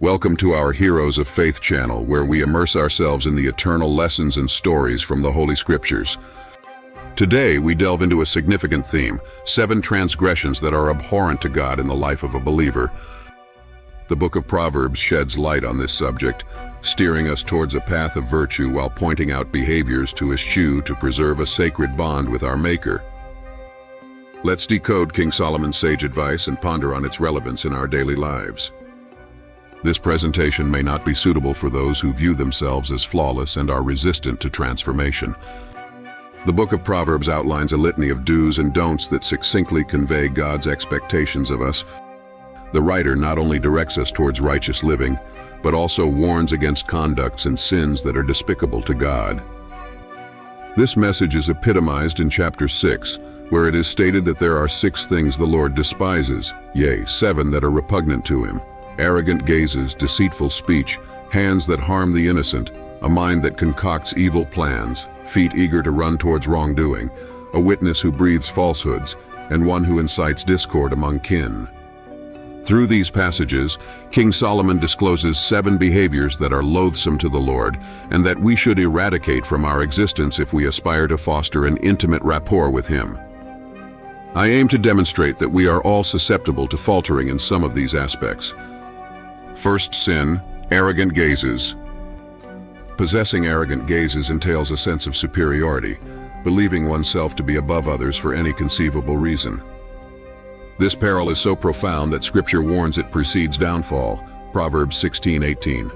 Welcome to our Heroes of Faith channel, where we immerse ourselves in the eternal lessons and stories from the Holy Scriptures. Today, we delve into a significant theme: 7 transgressions that are abhorrent to God in the life of a believer. The book of Proverbs sheds light on this subject, steering us towards a path of virtue while pointing out behaviors to eschew to preserve a sacred bond with our Maker. Let's decode King Solomon's sage advice and ponder on its relevance in our daily lives. This presentation may not be suitable for those who view themselves as flawless and are resistant to transformation. The book of Proverbs outlines a litany of do's and don'ts that succinctly convey God's expectations of us. The writer not only directs us towards righteous living, but also warns against conducts and sins that are despicable to God. This message is epitomized in chapter 6, where it is stated that there are 6 things the Lord despises, yea, 7 that are repugnant to him: arrogant gazes, deceitful speech, hands that harm the innocent, a mind that concocts evil plans, feet eager to run towards wrongdoing, a witness who breathes falsehoods, and one who incites discord among kin. Through these passages, King Solomon discloses 7 behaviors that are loathsome to the Lord and that we should eradicate from our existence if we aspire to foster an intimate rapport with Him. I aim to demonstrate that we are all susceptible to faltering in some of these aspects. First sin, arrogant gazes. Possessing arrogant gazes entails a sense of superiority, believing oneself to be above others for any conceivable reason. This peril is so profound that Scripture warns it precedes downfall, Proverbs 16:18.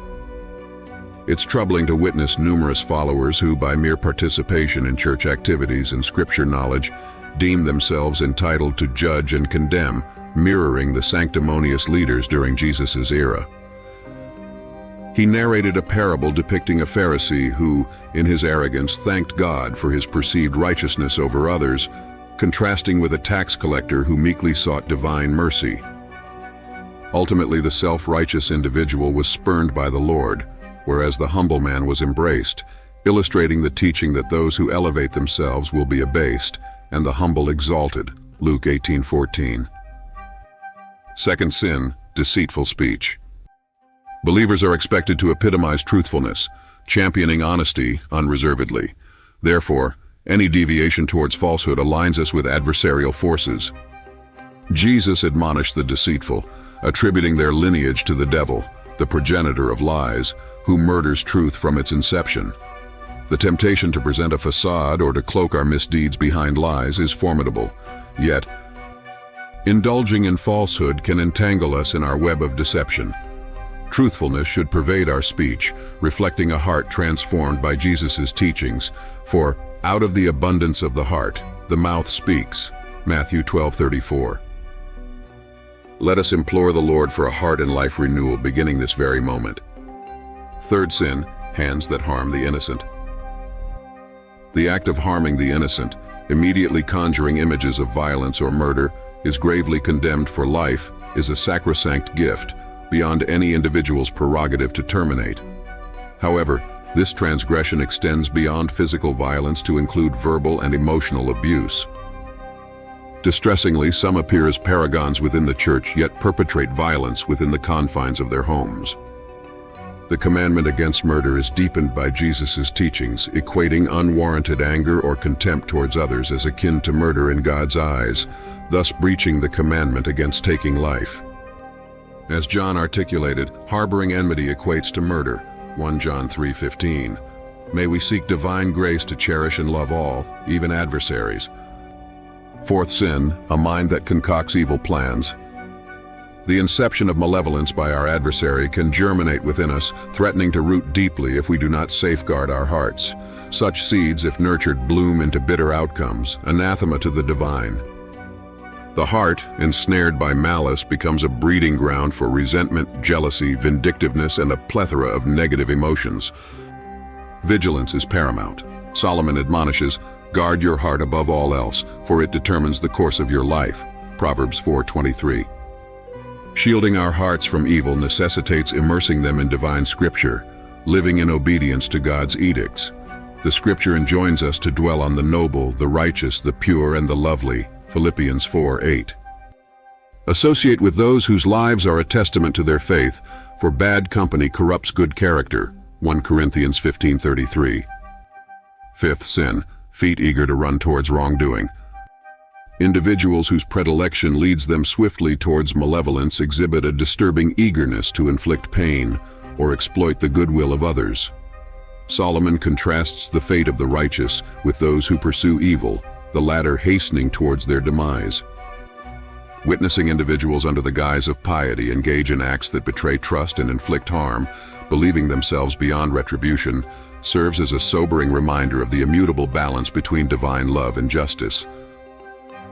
It's troubling to witness numerous followers who, by mere participation in church activities and Scripture knowledge, deem themselves entitled to judge and condemn, mirroring the sanctimonious leaders during Jesus' era. He narrated a parable depicting a Pharisee who, in his arrogance, thanked God for his perceived righteousness over others, contrasting with a tax collector who meekly sought divine mercy. Ultimately, the self-righteous individual was spurned by the Lord, whereas the humble man was embraced, illustrating the teaching that those who elevate themselves will be abased, and the humble exalted, Luke 18:14. Second sin, deceitful speech. Believers are expected to epitomize truthfulness, championing honesty unreservedly. Therefore, any deviation towards falsehood aligns us with adversarial forces. Jesus admonished the deceitful, attributing their lineage to the devil, the progenitor of lies, who murders truth from its inception. The temptation to present a facade or to cloak our misdeeds behind lies is formidable, yet indulging in falsehood can entangle us in our web of deception. Truthfulness should pervade our speech, reflecting a heart transformed by Jesus' teachings, for out of the abundance of the heart, the mouth speaks, Matthew 12:34. Let us implore the Lord for a heart and life renewal beginning this very moment. Third sin, hands that harm the innocent. The act of harming the innocent, immediately conjuring images of violence or murder, is gravely condemned for life, is a sacrosanct gift, beyond any individual's prerogative to terminate. However, this transgression extends beyond physical violence to include verbal and emotional abuse. Distressingly, some appear as paragons within the church, yet perpetrate violence within the confines of their homes. The commandment against murder is deepened by Jesus' teachings, equating unwarranted anger or contempt towards others as akin to murder in God's eyes, thus breaching the commandment against taking life. As John articulated, harboring enmity equates to murder, 1 John 3:15. May we seek divine grace to cherish and love all, even adversaries. Fourth sin, a mind that concocts evil plans. The inception of malevolence by our adversary can germinate within us, threatening to root deeply if we do not safeguard our hearts. Such seeds, if nurtured, bloom into bitter outcomes, anathema to the divine. The heart, ensnared by malice, becomes a breeding ground for resentment, jealousy, vindictiveness, and a plethora of negative emotions. Vigilance is paramount. Solomon admonishes, "Guard your heart above all else, for it determines the course of your life," Proverbs 4:23. Shielding our hearts from evil necessitates immersing them in divine Scripture, living in obedience to God's edicts. The Scripture enjoins us to dwell on the noble, the righteous, the pure, and the lovely, Philippians 4:8. Associate with those whose lives are a testament to their faith, for bad company corrupts good character. 1 Corinthians 15:33. Fifth sin, feet eager to run towards wrongdoing. Individuals whose predilection leads them swiftly towards malevolence exhibit a disturbing eagerness to inflict pain or exploit the goodwill of others. Solomon contrasts the fate of the righteous with those who pursue evil, the latter hastening towards their demise. Witnessing individuals under the guise of piety engage in acts that betray trust and inflict harm, believing themselves beyond retribution, serves as a sobering reminder of the immutable balance between divine love and justice.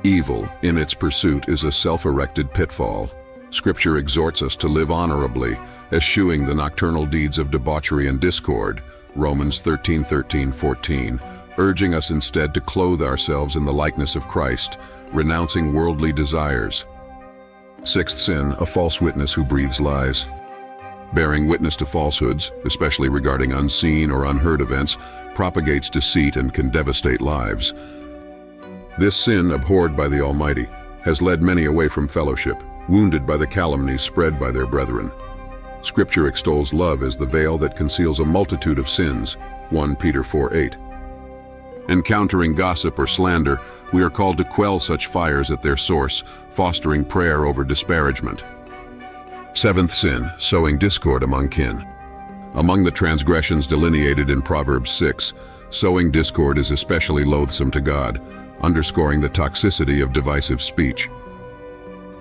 Evil, in its pursuit, is a self-erected pitfall. Scripture exhorts us to live honorably, eschewing the nocturnal deeds of debauchery and discord, Romans 13:13-14, urging us instead to clothe ourselves in the likeness of Christ, renouncing worldly desires. Sixth sin, a false witness who breathes lies. Bearing witness to falsehoods, especially regarding unseen or unheard events, propagates deceit and can devastate lives. This sin, abhorred by the Almighty, has led many away from fellowship, wounded by the calumnies spread by their brethren. Scripture extols love as the veil that conceals a multitude of sins, 1 Peter 4:8. Encountering gossip or slander, we are called to quell such fires at their source, fostering prayer over disparagement. Seventh sin, sowing discord among kin. Among the transgressions delineated in Proverbs 6, sowing discord is especially loathsome to God, underscoring the toxicity of divisive speech.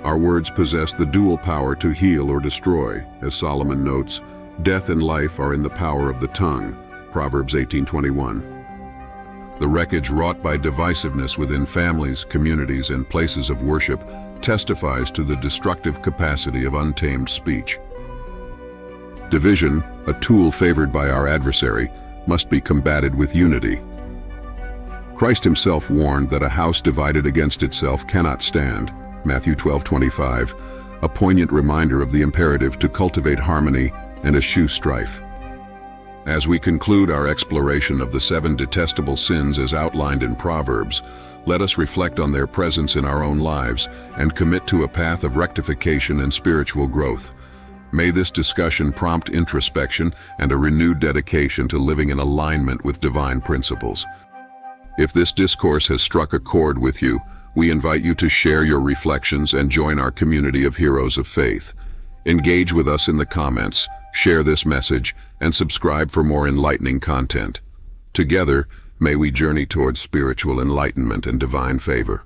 Our words possess the dual power to heal or destroy. As Solomon notes, death and life are in the power of the tongue, Proverbs 18:21. The wreckage wrought by divisiveness within families, communities, and places of worship testifies to the destructive capacity of untamed speech. Division, a tool favored by our adversary, must be combated with unity. Christ himself warned that a house divided against itself cannot stand, Matthew 12:25, a poignant reminder of the imperative to cultivate harmony and eschew strife. As we conclude our exploration of the 7 detestable sins as outlined in Proverbs, let us reflect on their presence in our own lives and commit to a path of rectification and spiritual growth. May this discussion prompt introspection and a renewed dedication to living in alignment with divine principles. If this discourse has struck a chord with you, we invite you to share your reflections and join our community of heroes of faith. Engage with us in the comments, share this message, and subscribe for more enlightening content. Together, may we journey towards spiritual enlightenment and divine favor.